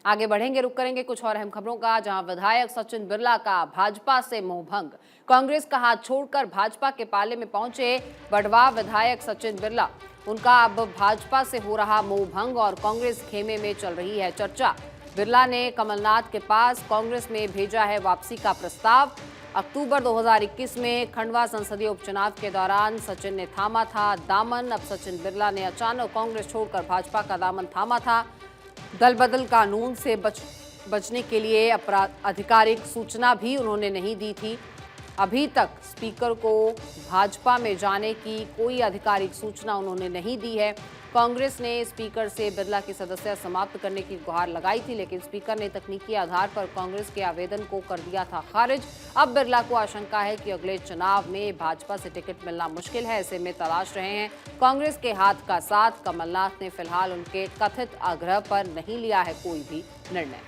आगे बढ़ेंगे, रुक करेंगे कुछ और अहम खबरों का, जहां विधायक सचिन बिरला का भाजपा से मोहभंग। कांग्रेस का हाथ छोड़कर भाजपा के पाले में पहुंचे वडवा विधायक सचिन बिरला। उनका अब भाजपा से हो रहा मोहभंग और कांग्रेस खेमे में चल रही है चर्चा। बिरला ने कमलनाथ के पास कांग्रेस में भेजा है वापसी का प्रस्ताव। अक्टूबर 2021 में खंडवा संसदीय उपचुनाव के दौरान सचिन ने थामा था दामन। अब सचिन बिरला ने अचानक कांग्रेस छोड़कर भाजपा का दामन थामा था। दल बदल कानून से बचने के लिए आधिकारिक सूचना भी उन्होंने नहीं दी थी। अभी तक स्पीकर को भाजपा में जाने की कोई आधिकारिक सूचना उन्होंने नहीं दी है। कांग्रेस ने स्पीकर से बिरला की सदस्यता समाप्त करने की गुहार लगाई थी, लेकिन स्पीकर ने तकनीकी आधार पर कांग्रेस के आवेदन को कर दिया था खारिज। अब बिरला को आशंका है कि अगले चुनाव में भाजपा से टिकट मिलना मुश्किल है, ऐसे में तलाश रहे हैं कांग्रेस के हाथ का साथ। कमलनाथ ने फिलहाल उनके कथित आग्रह पर नहीं लिया है कोई भी निर्णय।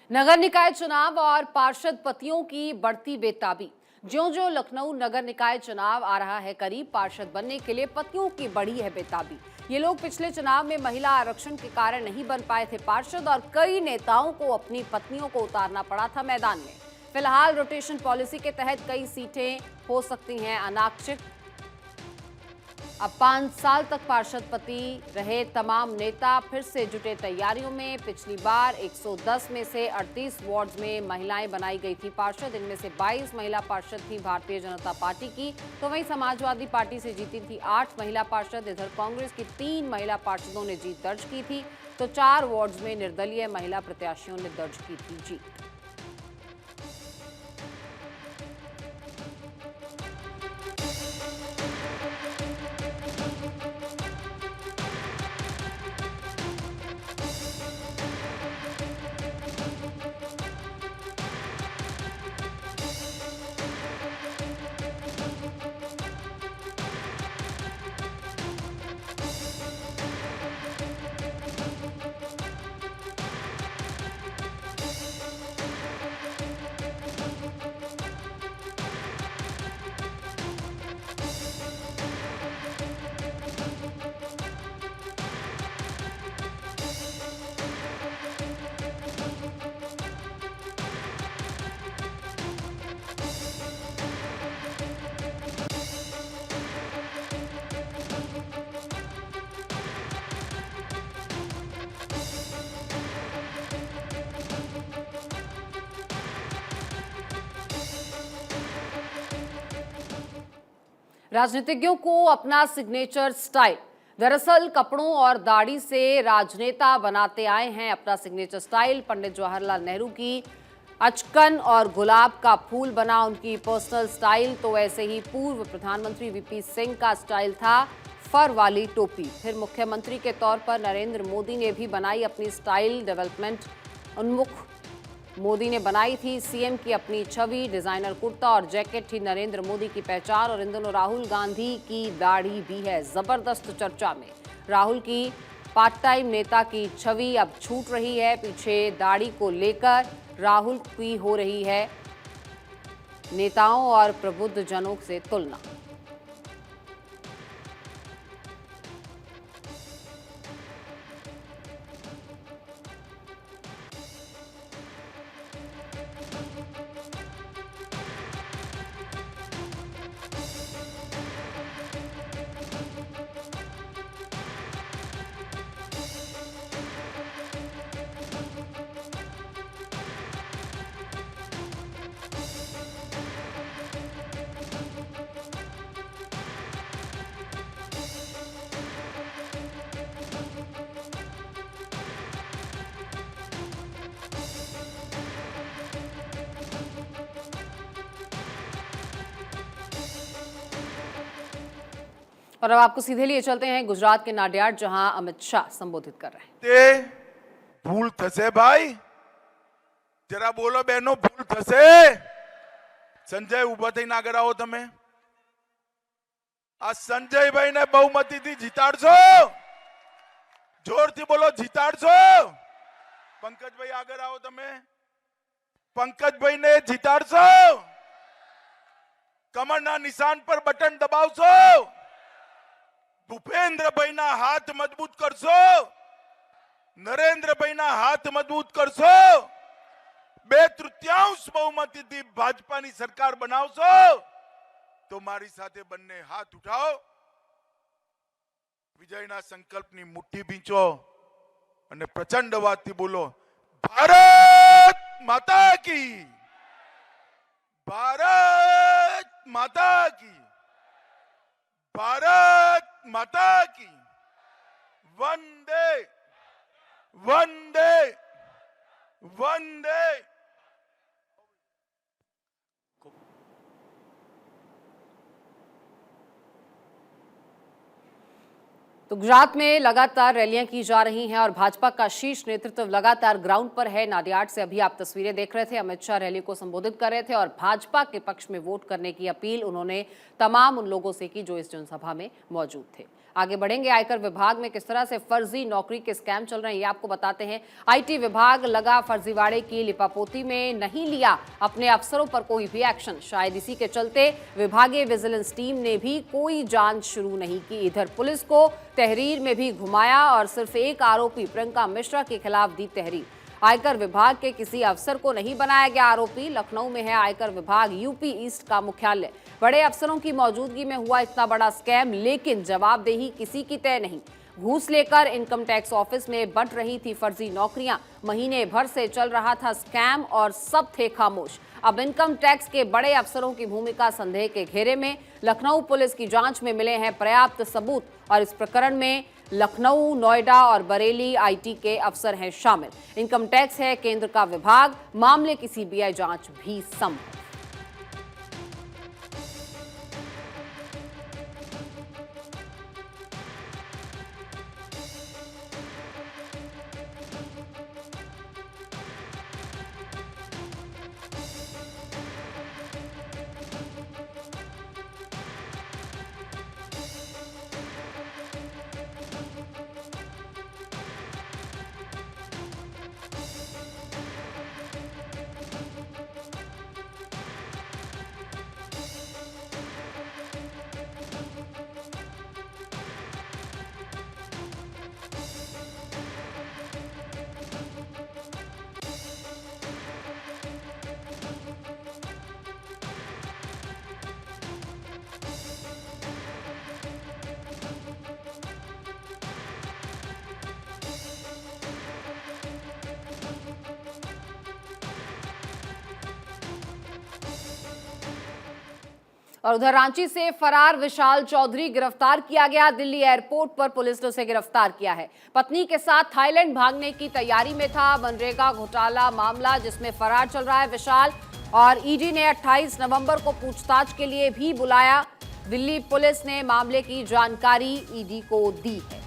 नगर निकाय चुनाव और पार्षद पतियों की बढ़ती बेताबी। ज्यों-ज्यों लखनऊ नगर निकाय चुनाव आ रहा है करीब, पार्षद बनने के लिए पतियों की बढ़ी है बेताबी। ये लोग पिछले चुनाव में महिला आरक्षण के कारण नहीं बन पाए थे पार्षद और कई नेताओं को अपनी पत्नियों को उतारना पड़ा था मैदान में। फिलहाल रोटेशन पॉलिसी के तहत कई सीटें हो सकती हैं अनारक्षित। अब 5 साल तक पार्षद पति रहे तमाम नेता फिर से जुटे तैयारियों में। पिछली बार 110 में से 38 वार्ड्स में महिलाएं बनाई गई थी पार्षद। इनमें से 22 महिला पार्षद थी भारतीय जनता पार्टी की, तो वहीं समाजवादी पार्टी से जीती थी 8 महिला पार्षद। इधर कांग्रेस की 3 महिला पार्षदों ने जीत दर्ज की थी, तो 4 वार्ड्स में निर्दलीय महिला प्रत्याशियों ने दर्ज की थी जीत। राजनीतिज्ञों को अपना सिग्नेचर स्टाइल। दरअसल कपड़ों और दाढ़ी से राजनेता बनाते आए हैं अपना सिग्नेचर स्टाइल। पंडित जवाहरलाल नेहरू की अचकन और गुलाब का फूल बना उनकी पर्सनल स्टाइल, तो ऐसे ही पूर्व प्रधानमंत्री वीपी सिंह का स्टाइल था फर वाली टोपी। फिर मुख्यमंत्री के तौर पर नरेंद्र मोदी ने भी बनाई अपनी स्टाइल। डेवलपमेंट उन्मुख मोदी ने बनाई थी सीएम की अपनी छवि। डिजाइनर कुर्ता और जैकेट थी नरेंद्र मोदी की पहचान। और इन दोनों राहुल गांधी की दाढ़ी भी है जबरदस्त चर्चा में। राहुल की पार्ट टाइम नेता की छवि अब छूट रही है। पीछे दाढ़ी को लेकर राहुल की हो रही है नेताओं और प्रबुद्ध जनों से तुलना। और अब आपको सीधे लिए चलते हैं गुजरात के नाडियाड, जहां अमित शाह संबोधित कर रहे हैं। भूल थसे भाई, जरा बोलो बहनों, भूल थसे। संजय उभा थईने આગળ આવો તમે। આ સંજયભાઈને બહુમતીથી જીતાડશો, જોરથી બોલો જીતાડશો। પંકજભાઈ આગળ આવો તમે, પંકજભાઈને જીતાડશો। કમરના નિશાન પર બટન દબાવશો, ભૂપેન્દ્રભાઈના હાથ મજબૂત કરશો, નરેન્દ્રભાઈના હાથ મજબૂત કરશો, 2/3 બહુમતીથી ભાજપાની સરકાર બનાવશો તો મારી સાથે બંને હાથ ઉઠાવો, વિજયના સંકલ્પની મુઠ્ઠી ભીંચો અને પ્રચંડ અવાજથી બોલો, ભારત માતા की, भारत माता की, भारत माता की, वंदे वंदे वंदे। तो गुजरात में लगातार रैलियां की जा रही हैं और भाजपा का शीर्ष नेतृत्व लगातार ग्राउंड पर है। नाडियाड से अभी आप तस्वीरें देख रहे थे, अमित शाह रैली को संबोधित कर रहे थे और भाजपा के पक्ष में वोट करने की अपील उन्होंने तमाम उन लोगों से की जो इस जनसभा में मौजूद थे। आगे बढ़ेंगे, आयकर विभाग में किस तरह से फर्जी नौकरी के स्कैम चल रहे हैं ये आपको बताते हैं। आईटी विभाग लगा फर्जीवाड़े की लिपापोती में, नहीं लिया अपने अफसरों पर कोई भी एक्शन। शायद इसी के चलते विभागीय विजिलेंस टीम ने भी कोई जांच शुरू नहीं की। इधर पुलिस को तहरीर में भी घुमाया और सिर्फ एक आरोपी प्रियंका मिश्रा के खिलाफ दी तहरीर। आयकर विभाग के किसी अफसर को नहीं बनाया गया आरोपी। लखनऊ में है आयकर विभाग यूपी ईस्ट का मुख्यालय। बड़े अफसरों की मौजूदगी में हुआ इतना बड़ा स्कैम, लेकिन जवाबदेही किसी की तय नहीं। घूस लेकर इनकम टैक्स ऑफिस में बंट रही थी फर्जी नौकरियां। महीने भर से चल रहा था स्कैम और सब थे खामोश। अब इनकम टैक्स के बड़े अफसरों की भूमिका संदेह के घेरे में। लखनऊ पुलिस की जांच में मिले हैं पर्याप्त सबूत और इस प्रकरण में लखनऊ, नोएडा और बरेली आईटी के अफसर हैं शामिल। इनकम टैक्स है केंद्र का विभाग, मामले की सीबीआई जांच भी संभव। और उधर रांची से फरार विशाल चौधरी गिरफ्तार किया गया। दिल्ली एयरपोर्ट पर पुलिस ने उसे गिरफ्तार किया है। पत्नी के साथ थाईलैंड भागने की तैयारी में था। मनरेगा घोटाला मामला जिसमें फरार चल रहा है विशाल, और ईडी ने 28 नवंबर को पूछताछ के लिए भी बुलाया। दिल्ली पुलिस ने मामले की जानकारी ईडी को दी है।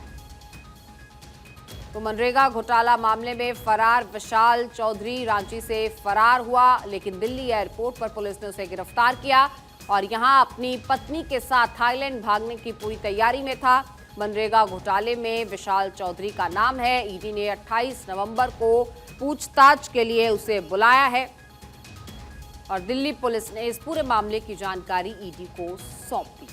तो मनरेगा घोटाला मामले में फरार विशाल चौधरी रांची से फरार हुआ, लेकिन दिल्ली एयरपोर्ट पर पुलिस ने उसे गिरफ्तार किया और यहां अपनी पत्नी के साथ थाईलैंड भागने की पूरी तैयारी में था। मनरेगा घोटाले में विशाल चौधरी का नाम है। ईडी ने 28 नवंबर को पूछताछ के लिए उसे बुलाया है और दिल्ली पुलिस ने इस पूरे मामले की जानकारी ईडी को सौंप दी।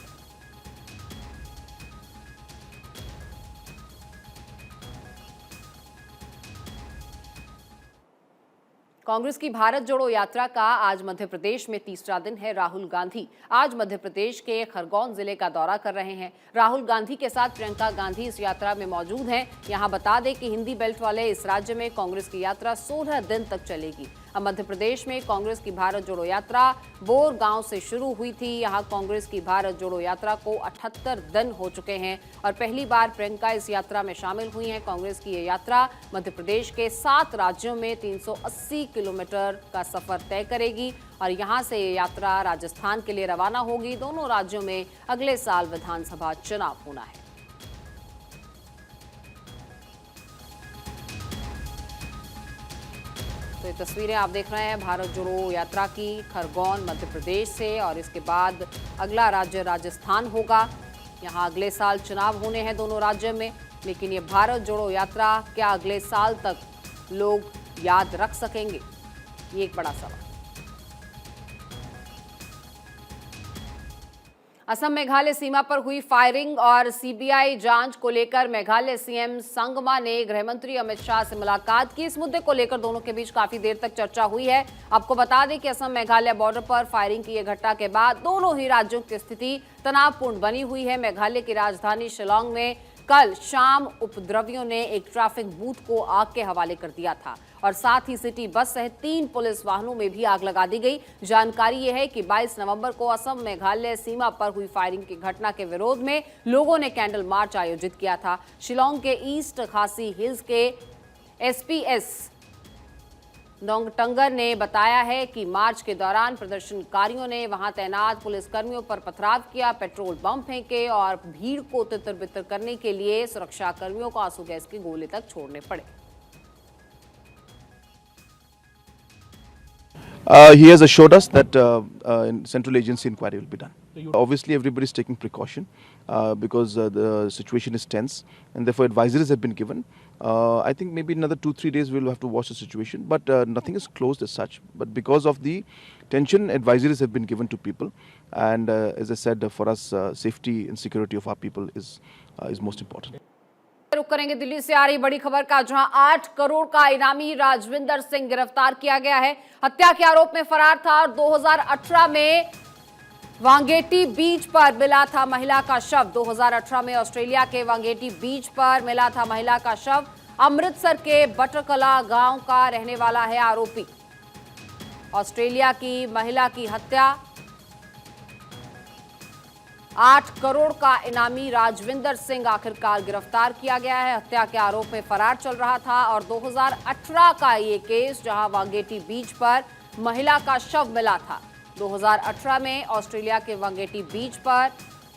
कांग्रेस की भारत जोड़ो यात्रा का आज मध्य प्रदेश में तीसरा दिन है। राहुल गांधी आज मध्य प्रदेश के खरगोन जिले का दौरा कर रहे हैं। राहुल गांधी के साथ प्रियंका गांधी इस यात्रा में मौजूद हैं। यहां बता दें कि हिंदी बेल्ट वाले इस राज्य में कांग्रेस की यात्रा 16 दिन तक चलेगी। अब मध्य प्रदेश में कांग्रेस की भारत जोड़ो यात्रा बोर गांव से शुरू हुई थी। यहां कांग्रेस की भारत जोड़ो यात्रा को 78 दिन हो चुके हैं और पहली बार प्रियंका इस यात्रा में शामिल हुई हैं। कांग्रेस की ये यात्रा मध्य प्रदेश के 7 राज्यों में 380 किलोमीटर का सफर तय करेगी और यहां से ये यात्रा राजस्थान के लिए रवाना होगी। दोनों राज्यों में अगले साल विधानसभा चुनाव होना है। तो ये तस्वीरें आप देख रहे हैं भारत जोड़ो यात्रा की, खरगोन मध्य प्रदेश से, और इसके बाद अगला राज्य राजस्थान होगा। यहां अगले साल चुनाव होने हैं दोनों राज्यों में, लेकिन ये भारत जोड़ो यात्रा क्या अगले साल तक लोग याद रख सकेंगे, ये एक बड़ा सवाल। असम मेघालय सीमा पर हुई फायरिंग और सीबीआई जांच को लेकर मेघालय सीएम संगमा ने गृहमंत्री अमित शाह से मुलाकात की। इस मुद्दे को लेकर दोनों के बीच काफी देर तक चर्चा हुई है। आपको बता दें कि असम मेघालय बॉर्डर पर फायरिंग की यह घटना के बाद दोनों ही राज्यों की स्थिति तनावपूर्ण बनी हुई है। मेघालय की राजधानी शिलांग में कल शाम उपद्रवियों ने एक ट्रैफिक बूथ को आग के हवाले कर दिया था और साथ ही सिटी बस सहित 3 पुलिस वाहनों में भी आग लगा दी गई। जानकारी यह है कि 22 नवंबर को असम मेघालय सीमा पर हुई फायरिंग की घटना के विरोध में लोगों ने कैंडल मार्च आयोजित किया था। शिलांग के ईस्ट खासी हिल्स के एसपीएस नोंगटंगर ने बताया है कि मार्च के दौरान प्रदर्शनकारियों ने वहां तैनात पुलिसकर्मियों पर पथराव किया, पेट्रोल बम फेंके और भीड़ को तितर-बितर करने के लिए सुरक्षाकर्मियों को आंसू गैस के गोले तक छोड़ने पड़े। He has assured us that central agency inquiry will be done. Obviously, everybody is taking precaution because the situation is tense, and therefore advisories have been given. I think maybe another 2-3 days we will have to watch the situation, but nothing is closed as such. But because of the tension, advisories have been given to people, and as I said, for us, safety and security of our people is most important. रुक करेंगे दिल्ली से आ रही बड़ी खबर का, जहां 8 करोड़ का इनामी राजविंदर सिंह गिरफ्तार किया गया है। हत्या के आरोप में फरार था और 2018 में वांगेटी बीच पर मिला था महिला का शव। 2018 में ऑस्ट्रेलिया के वांगेटी बीच पर मिला था महिला का शव। अमृतसर के बटरकला गांव का रहने वाला है आरोपी। ऑस्ट्रेलिया की महिला की हत्या, 8 करोड़ का इनामी राजविंदर सिंह आखिरकार गिरफ्तार किया गया है। हत्या के आरोप में फरार चल रहा था और 2018 का ये केस, जहां वांगेटी बीच पर महिला का शव मिला था। 2018 में ऑस्ट्रेलिया के वांगेटी बीच पर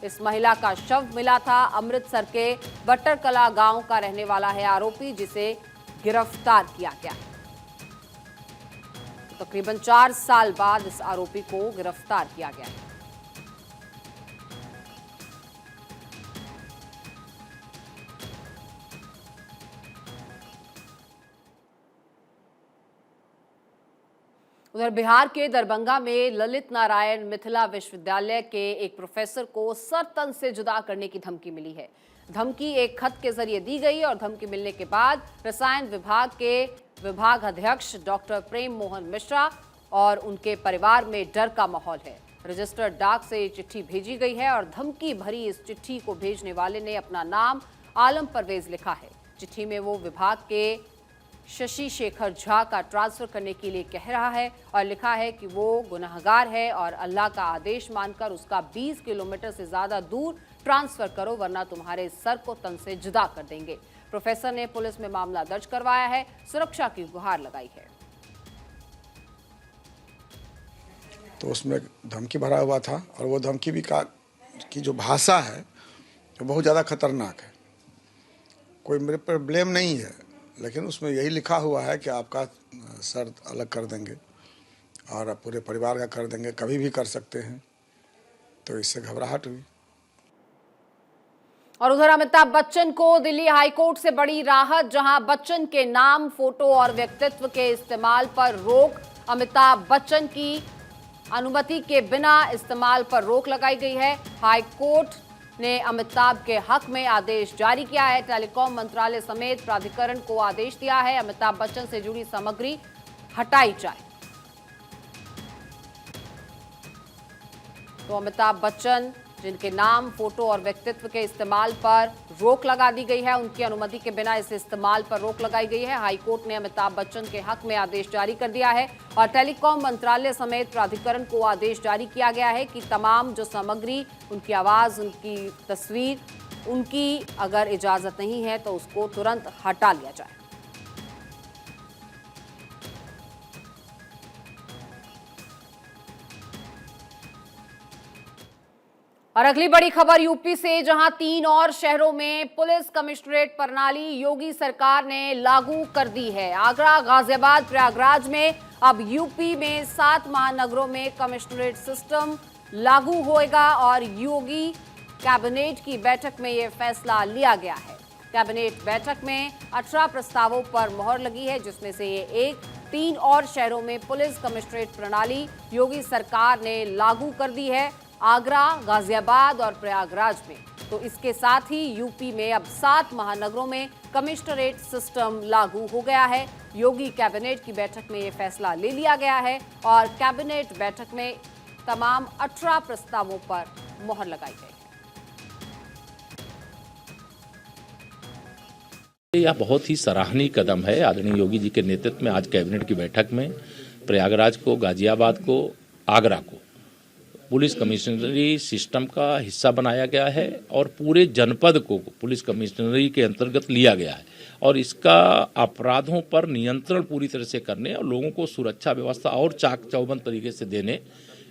इस महिला का शव मिला था। अमृतसर के बटरकला गांव का रहने वाला है आरोपी, जिसे गिरफ्तार किया गया। तो तकरीबन 4 साल बाद इस आरोपी को गिरफ्तार किया गया है। उधर बिहार के दरभंगा में ललित नारायण मिथिला विश्वविद्यालय के एक प्रोफेसर को सरतन से जुदा करने की धमकी मिली है। धमकी एक खत के जरिए दी गई और धमकी मिलने के बाद रसायन विभाग के विभाग अध्यक्ष डॉक्टर प्रेम मोहन मिश्रा और उनके परिवार में डर का माहौल है। रजिस्टर्ड डाक से ये चिट्ठी भेजी गई है और धमकी भरी इस चिट्ठी को भेजने वाले ने अपना नाम आलम परवेज लिखा है। चिट्ठी में वो विभाग के शशि शेखर झा का ट्रांसफर करने के लिए कह रहा है और लिखा है कि वो गुनहगार है और अल्लाह का आदेश मानकर उसका 20 किलोमीटर से ज्यादा दूर ट्रांसफर करो, वरना तुम्हारे सर को तन से जुदा कर देंगे। प्रोफेसर ने पुलिस में मामला दर्ज करवाया है, सुरक्षा की गुहार लगाई है। तो उसमें धमकी भरा हुआ था और वो धमकी भी की जो भाषा है वो बहुत ज़्यादा खतरनाक है। कोई मेरे पर ब्लेम नहीं है, लेकिन उसमें यही लिखा हुआ है कि आपका सर अलग कर देंगे और पूरे परिवार का कर देंगे, कभी भी कर सकते हैं। तो इससे घबराहट हुई। और उधर अमिताभ बच्चन को दिल्ली हाईकोर्ट से बड़ी राहत, जहां बच्चन के नाम, फोटो और व्यक्तित्व के इस्तेमाल पर रोक। अमिताभ बच्चन की अनुमति के बिना इस्तेमाल पर रोक लगाई गई है। हाईकोर्ट ने अमिताभ के हक में आदेश जारी किया है। टेलीकॉम मंत्रालय समेत प्राधिकरण को आदेश दिया है अमिताभ बच्चन से जुड़ी सामग्री हटाई जाए। तो अमिताभ बच्चन जिनके नाम, फोटो और व्यक्तित्व के इस्तेमाल पर रोक लगा दी गई है। उनकी अनुमति के बिना इस इस्तेमाल पर रोक लगाई गई है। हाईकोर्ट ने अमिताभ बच्चन के हक में आदेश जारी कर दिया है और टेलीकॉम मंत्रालय समेत प्राधिकरण को आदेश जारी किया गया है कि तमाम जो सामग्री, उनकी आवाज, उनकी तस्वीर, उनकी अगर इजाजत नहीं है तो उसको तुरंत हटा लिया जाए। और अगली बड़ी खबर यूपी से, जहां 3 और शहरों में पुलिस कमिश्नरेट प्रणाली योगी सरकार ने लागू कर दी है। आगरा, गाजियाबाद, प्रयागराज में अब यूपी में 7 महानगरों में कमिश्नरेट सिस्टम लागू होएगा और योगी कैबिनेट की बैठक में यह फैसला लिया गया है। कैबिनेट बैठक में 18 प्रस्तावों पर मोहर लगी है, जिसमें से ये 3 और शहरों में पुलिस कमिश्नरेट प्रणाली योगी सरकार ने लागू कर दी है, आगरा, गाजियाबाद और प्रयागराज में। तो इसके साथ ही यूपी में अब 7 महानगरों में कमिश्नरेट सिस्टम लागू हो गया है। योगी कैबिनेट की बैठक में ये फैसला ले लिया गया है और कैबिनेट बैठक में तमाम 18 प्रस्तावों पर मोहर लगाई गई है। यह बहुत ही सराहनीय कदम है। आदरणीय योगी जी के नेतृत्व में आज कैबिनेट की बैठक में प्रयागराज को, गाजियाबाद को, आगरा को पुलिस कमिश्नरी सिस्टम का हिस्सा बनाया गया है और पूरे जनपद को पुलिस कमिश्नरी के अंतर्गत लिया गया है और इसका अपराधों पर नियंत्रण पूरी तरह से करने और लोगों को सुरक्षा व्यवस्था और चाक चौबंद तरीके से देने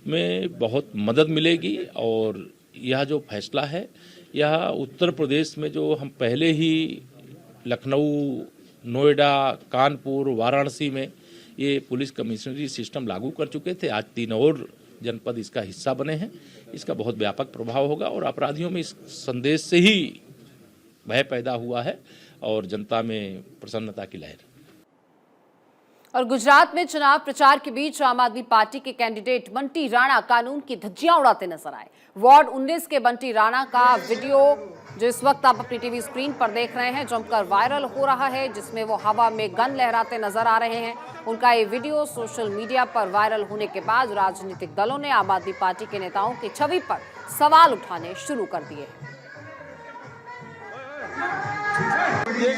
में बहुत मदद मिलेगी। और यह जो फैसला है, यह उत्तर प्रदेश में जो हम पहले ही लखनऊ, नोएडा, कानपुर, वाराणसी में ये पुलिस कमिश्नरी सिस्टम लागू कर चुके थे, आज 3 और जनपद इसका हिस्सा बने हैं। इसका बहुत व्यापक प्रभाव होगा और अपराधियों में इस संदेश से ही भय पैदा हुआ है और जनता में प्रसन्नता की लहर। और गुजरात में चुनाव प्रचार के बीच आम आदमी पार्टी के कैंडिडेट बंटी राणा कानून की धज्जियां उड़ाते नजर आए। वार्ड 19 के बंटी राणा का वीडियो जो इस वक्त आप अपनी टीवी स्क्रीन पर देख रहे हैं जमकर वायरल हो रहा है, जिसमें वो हवा में गन लहराते नजर आ रहे हैं। उनका ये वीडियो सोशल मीडिया पर वायरल होने के बाद राजनीतिक दलों ने आम आदमी पार्टी के नेताओं की छवि पर सवाल उठाने शुरू कर दिए। ये